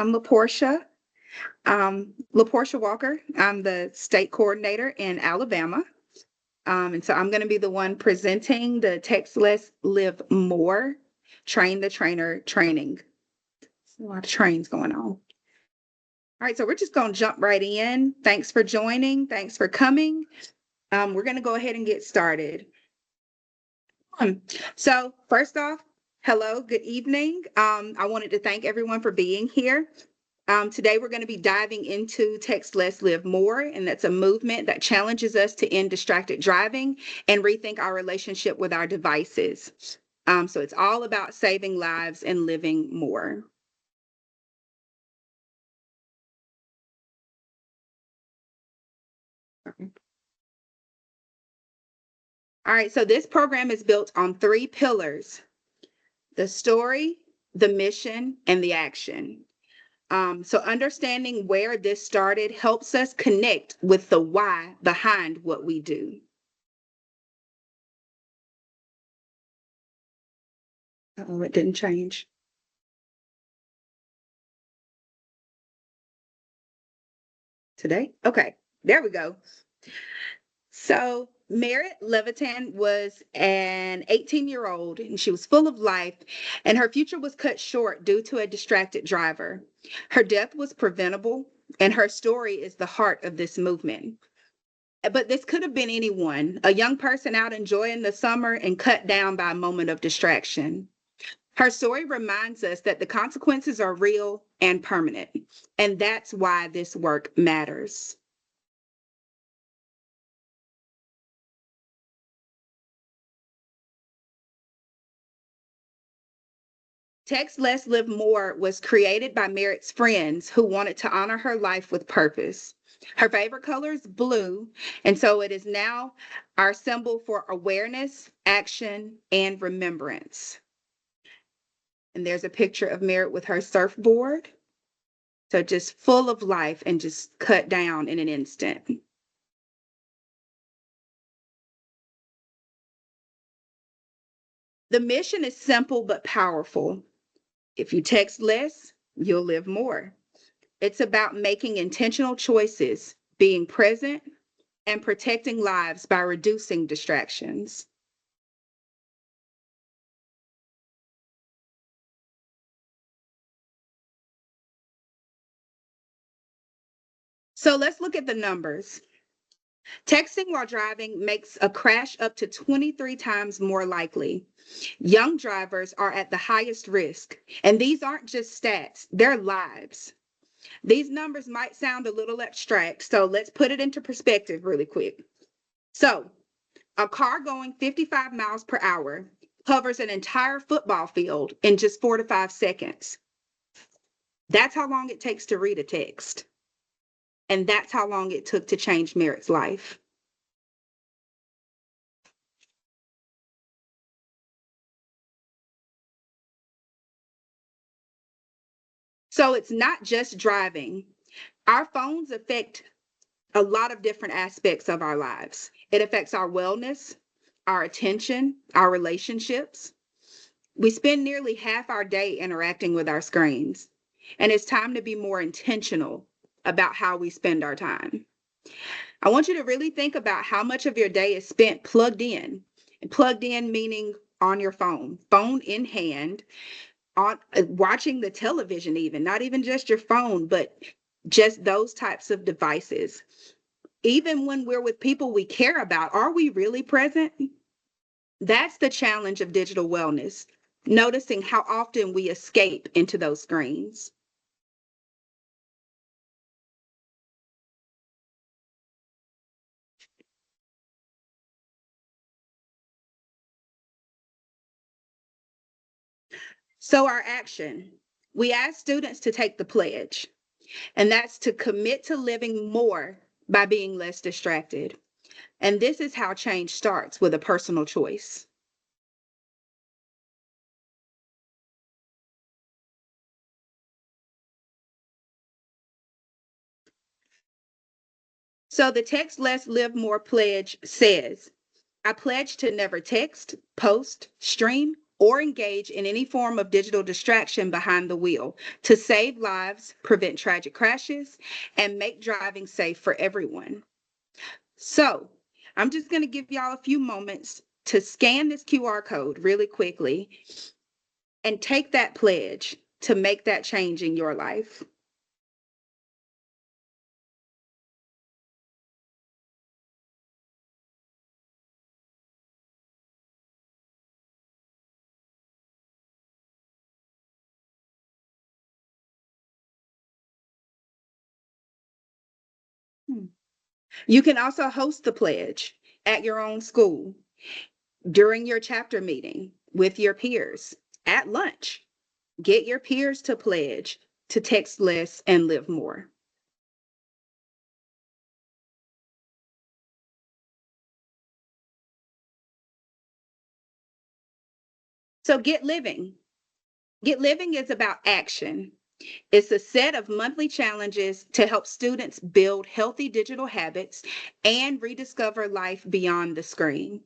I'm LaPortia Walker. I'm the state coordinator in Alabama. And so I'm going to be the one presenting the TextLess Live More Train the Trainer training. There's a lot of trains going on. All right, so we're just going to jump right in. Thanks for joining. Thanks for coming. We're going to go ahead and get started. So first off, hello, good evening. I wanted to thank everyone for being here. Today, we're going to be diving into TextLess Live More, and that's a movement that challenges us to end distracted driving and rethink our relationship with our devices. So it's all about saving lives and living more. All right, so this program is built on 3 pillars: the story, the mission, and the action. So understanding where this started helps us connect with the why behind what we do. Oh, it didn't change. Today? Okay, there we go. So Merritt Levitan was an 18-year-old, and she was full of life, and her future was cut short due to a distracted driver. Her death was preventable, and her story is the heart of this movement. But this could have been anyone, a young person out enjoying the summer and cut down by a moment of distraction. Her story reminds us that the consequences are real and permanent, and that's why this work matters. TextLess Live More was created by Merritt's friends who wanted to honor her life with purpose. Her favorite color is blue, and so it is now our symbol for awareness, action, and remembrance. And there's a picture of Merritt with her surfboard. So just full of life and just cut down in an instant. The mission is simple but powerful. If you text less, you'll live more. It's about making intentional choices, being present, and protecting lives by reducing distractions. So let's look at the numbers. Texting while driving makes a crash up to 23 times more likely. Young drivers are at the highest risk, and these aren't just stats, they're lives. These numbers might sound a little abstract, so let's put it into perspective really quick. So, a car going 55 miles per hour covers an entire football field in just 4 to 5 seconds. That's how long it takes to read a text. And that's how long it took to change Merritt's life. So it's not just driving. Our phones affect a lot of different aspects of our lives. It affects our wellness, our attention, our relationships. We spend nearly half our day interacting with our screens, and it's time to be more intentional about how we spend our time. I want you to really think about how much of your day is spent plugged in, and plugged in meaning on your phone in hand, on watching the television, even not even just your phone, but just those types of devices. Even when we're with people we care about, are we really present? That's the challenge of digital wellness, noticing how often we escape into those screens. So our action, we ask students to take the pledge, and that's to commit to living more by being less distracted. And this is how change starts, with a personal choice. So the Text Less, Live More pledge says, I pledge to never text, post, stream, or engage in any form of digital distraction behind the wheel to save lives, prevent tragic crashes, and make driving safe for everyone. So I'm just going to give y'all a few moments to scan this QR code really quickly and take that pledge to make that change in your life. You can also host the pledge at your own school, during your chapter meeting, with your peers, at lunch. Get your peers to pledge to text less and live more. So get living. Get living is about action. It's a set of monthly challenges to help students build healthy digital habits and rediscover life beyond the screen.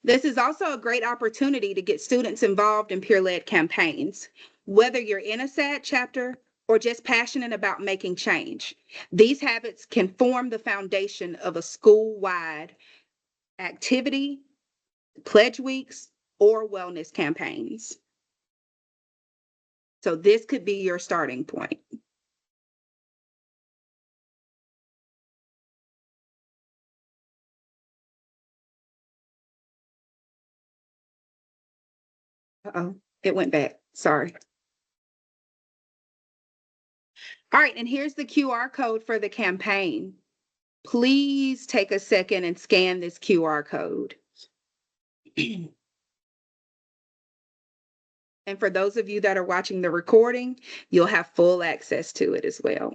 This is also a great opportunity to get students involved in peer-led campaigns, whether you're in a SADD chapter or just passionate about making change. These habits can form the foundation of a school-wide activity, pledge weeks, or wellness campaigns. So this could be your starting point. Uh-oh, it went back. Sorry. All right, and here's the QR code for the campaign. Please take a second and scan this QR code. And for those of you that are watching the recording, you'll have full access to it as well.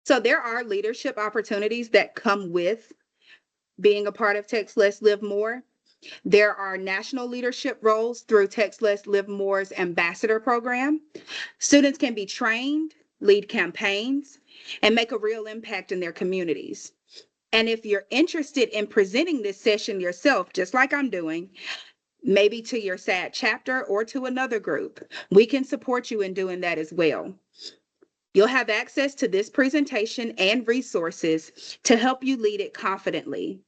So there are leadership opportunities that come with being a part of TextLess Live More. There are national leadership roles through TextLess Live More's ambassador program. Students can be trained, lead campaigns, and make a real impact in their communities. And if you're interested in presenting this session yourself, just like I'm doing, maybe to your SADD chapter or to another group, we can support you in doing that as well. You'll have access to this presentation and resources to help you lead it confidently.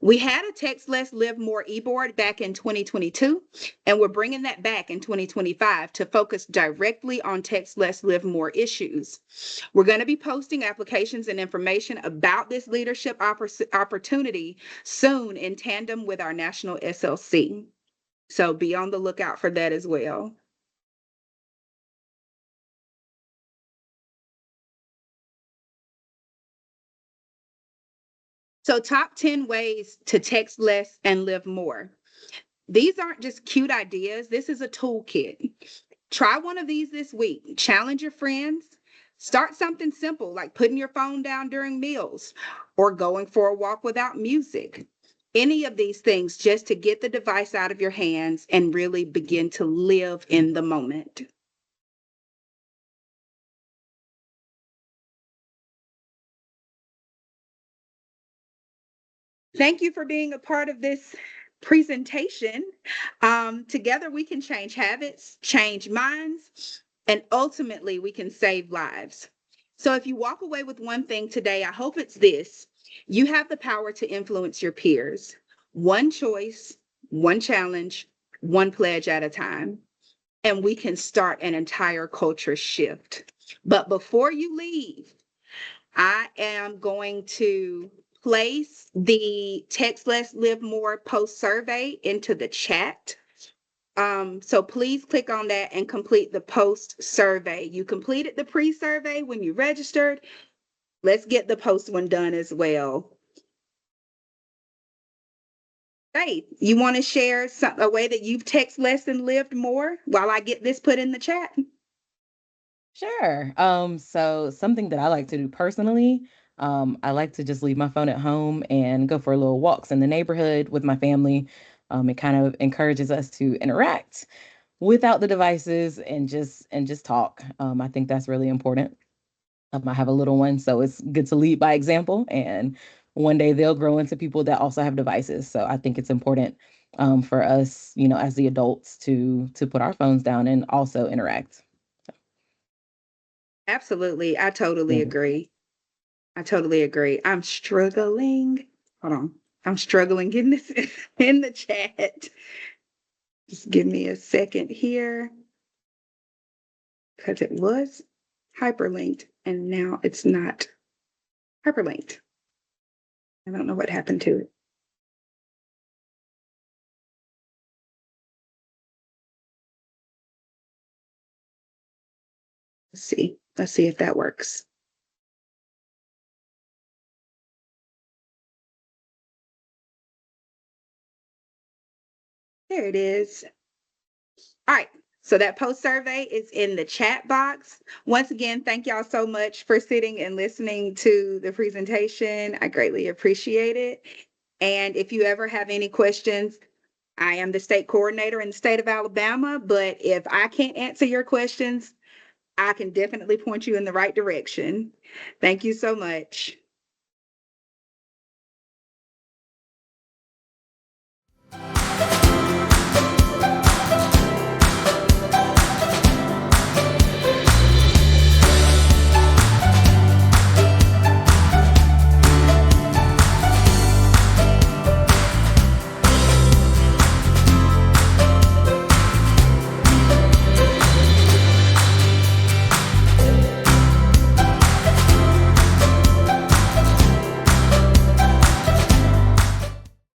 We had a TextLess Live More e-board back in 2022, and we're bringing that back in 2025 to focus directly on TextLess Live More issues. We're going to be posting applications and information about this leadership opportunity soon in tandem with our national SLC. So be on the lookout for that as well. So top 10 ways to text less and live more. These aren't just cute ideas. This is a toolkit. Try one of these this week. Challenge your friends. Start something simple like putting your phone down during meals or going for a walk without music. Any of these things just to get the device out of your hands and really begin to live in the moment. Thank you for being a part of this presentation. Together we can change habits, change minds, and ultimately we can save lives. So if you walk away with one thing today, I hope it's this. You have the power to influence your peers. One choice, one challenge, one pledge at a time. And we can start an entire culture shift. But before you leave, I am going to place the TextLess Live More post survey into the chat. So please click on that and complete the post survey. You completed the pre-survey when you registered. Let's get the post one done as well. Hey, you want to share a way that you've text less and lived more while I get this put in the chat? Sure. So something that I like to do personally, I like to just leave my phone at home and go for little walks in the neighborhood with my family. It kind of encourages us to interact without the devices and just talk. I think that's really important. I have a little one, so it's good to lead by example. And one day they'll grow into people that also have devices. So I think it's important for us, as the adults, to put our phones down and also interact. Absolutely. I totally Mhm. agree. I totally agree. I'm struggling. Hold on. I'm struggling getting this in the chat. Just give me a second here because it was hyperlinked and now it's not hyperlinked. I don't know what happened to it. Let's see. Let's see if that works. There it is. All right. So that post survey is in the chat box. Once again, thank y'all so much for sitting and listening to the presentation. I greatly appreciate it. And if you ever have any questions, I am the state coordinator in the state of Alabama, but if I can't answer your questions, I can definitely point you in the right direction. Thank you so much.